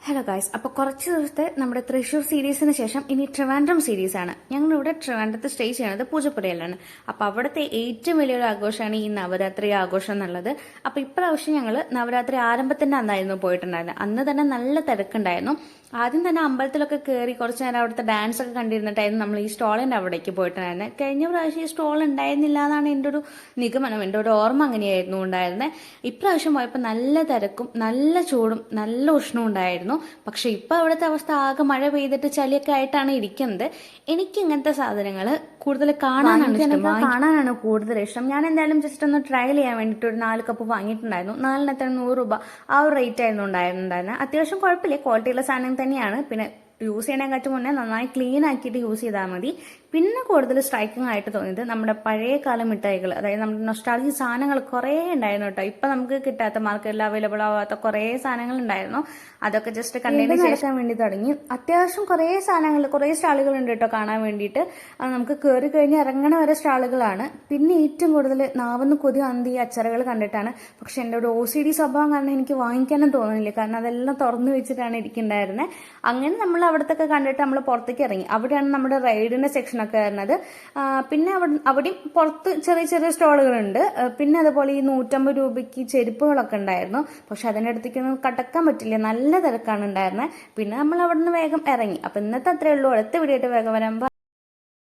Hello guys, അപ്പോൾ കുറച്ച് ദിവസത്തെ നമ്മുടെ തൃശ്ശൂർ സീരീസിന് ശേഷം ഇനി ട്രിവാൻഡ്രം സീരീസാണ്. ഞങ്ങളിവിടെ ട്രിവാൻഡ്രത്ത് സ്റ്റേ ചെയ്യണത് പൂജപ്പുരയിലാണ്. അപ്പോൾ അവിടുത്തെ ഏറ്റവും വലിയൊരു ആഘോഷമാണ് ഈ നവരാത്രി ആഘോഷം എന്നുള്ളത്. അപ്പോൾ ഇപ്രാവശ്യം ഞങ്ങൾ നവരാത്രി ആരംഭത്തിൻ്റെ അന്നായിരുന്നു പോയിട്ടുണ്ടായിരുന്നത്. അന്ന് തന്നെ നല്ല തിരക്കുണ്ടായിരുന്നു. ആദ്യം തന്നെ അമ്പലത്തിലൊക്കെ കയറി കുറച്ച് നേരം അവിടുത്തെ ഡാൻസ് ഒക്കെ കണ്ടിരുന്നിട്ടായിരുന്നു നമ്മൾ ഈ സ്റ്റോളിൻ്റെ അവിടേക്ക് പോയിട്ടുണ്ടായിരുന്നത്. കഴിഞ്ഞ പ്രാവശ്യം ഈ സ്റ്റോൾ ഉണ്ടായിരുന്നില്ല എന്നാണ് എൻ്റെ ഒരു നിഗമനം, എൻ്റെ ഒരു ഓർമ്മ അങ്ങനെയായിരുന്നു ഉണ്ടായിരുന്നത്. ഇപ്രാവശ്യം പോയപ്പോൾ നല്ല തിരക്കും നല്ല ചൂടും നല്ല ഉഷ്ണവും ഉണ്ടായിരുന്നു. പക്ഷെ ഇപ്പൊ അവിടുത്തെ അവസ്ഥ ആകെ മഴ പെയ്തിട്ട് ചളിയൊക്കെ ആയിട്ടാണ് ഇരിക്കുന്നത്. എനിക്ക് ഇങ്ങനത്തെ സാധനങ്ങൾ കൂടുതൽ കാണാനാണ് കൂടുതൽ ഇഷ്ടം. ഞാൻ എന്തായാലും ജസ്റ്റ് ഒന്ന് ട്രയൽ ചെയ്യാൻ വേണ്ടിയിട്ട് ഒരു 4 കപ്പ് വാങ്ങിയിട്ടുണ്ടായിരുന്നു. 4 100 രൂപ ആ ഒരു റേറ്റ് ആയിരുന്നു ഉണ്ടായിരുന്നുണ്ടായിരുന്നത്. അത്യാവശ്യം കുഴപ്പമില്ല, ക്വാളിറ്റിയുള്ള സാധനം തന്നെയാണ്. പിന്നെ യൂസ് ചെയ്യണേക്കാട്ട് മുന്നേ നന്നായി ക്ലീൻ ആക്കിയിട്ട് യൂസ് ചെയ്താൽ മതി. പിന്നെ കൂടുതൽ സ്ട്രൈക്കിംഗ് ആയിട്ട് തോന്നിയത് നമ്മുടെ പഴയ കാല മിഠായികൾ, അതായത് നമ്മുടെ നൊസ്റ്റാൾജി സാധനങ്ങൾ കുറേ ഉണ്ടായിരുന്നു കേട്ടോ. ഇപ്പൊ നമുക്ക് കിട്ടാത്ത, മാർക്കറ്റിൽ അവൈലബിൾ ആവാത്ത കുറേ സാധനങ്ങൾ ഉണ്ടായിരുന്നു. അതൊക്കെ ജസ്റ്റ് കണ്ടതിന് ശേഷം വേണ്ടി തുടങ്ങി. അത്യാവശ്യം കുറേ സാധനങ്ങൾ, കുറേ സ്റ്റാളുകൾ ഉണ്ട് കേട്ടോ കാണാൻ വേണ്ടിയിട്ട്. നമുക്ക് കയറി കഴിഞ്ഞ് ഇറങ്ങണ വരെ സ്റ്റാളുകളാണ്. പിന്നെ ഏറ്റവും കൂടുതൽ നാവന്ന് കൊതി അന്തി അച്ചറകൾ കണ്ടിട്ടാണ്. പക്ഷെ എൻ്റെ ഒരു OCD സ്വഭാവം കാരണം എനിക്ക് വാങ്ങിക്കാനും തോന്നുന്നില്ല, കാരണം അതെല്ലാം തുറന്നു വെച്ചിട്ടാണ് ഇരിക്കുന്നുണ്ടായിരുന്നത്. അങ്ങനെ നമ്മൾ അവിടത്തൊക്കെ കണ്ടിട്ട് നമ്മൾ പുറത്തേക്ക് ഇറങ്ങി. അവിടെയാണ് നമ്മുടെ റൈഡിന്റെ സെക്ഷൻ ഒക്കെ വരുന്നത്. പിന്നെ അവിടെയും പുറത്ത് ചെറിയ ചെറിയ സ്റ്റോളുകളുണ്ട്. പിന്നെ അതുപോലെ ഈ 150 രൂപയ്ക്ക് ചെരുപ്പുകളൊക്കെ ഉണ്ടായിരുന്നു. പക്ഷെ അതിൻ്റെ അടുത്തേക്കൊന്നും കടക്കാൻ പറ്റില്ല, നല്ല തിരക്കാണ് ഉണ്ടായിരുന്നത്. പിന്നെ നമ്മൾ അവിടെ നിന്ന് വേഗം ഇറങ്ങി. അപ്പൊ ഇന്നത്തെ അത്രയേ ഉള്ളൂ. അടുത്ത വീഡിയോ ആയിട്ട് വേഗം വരാം.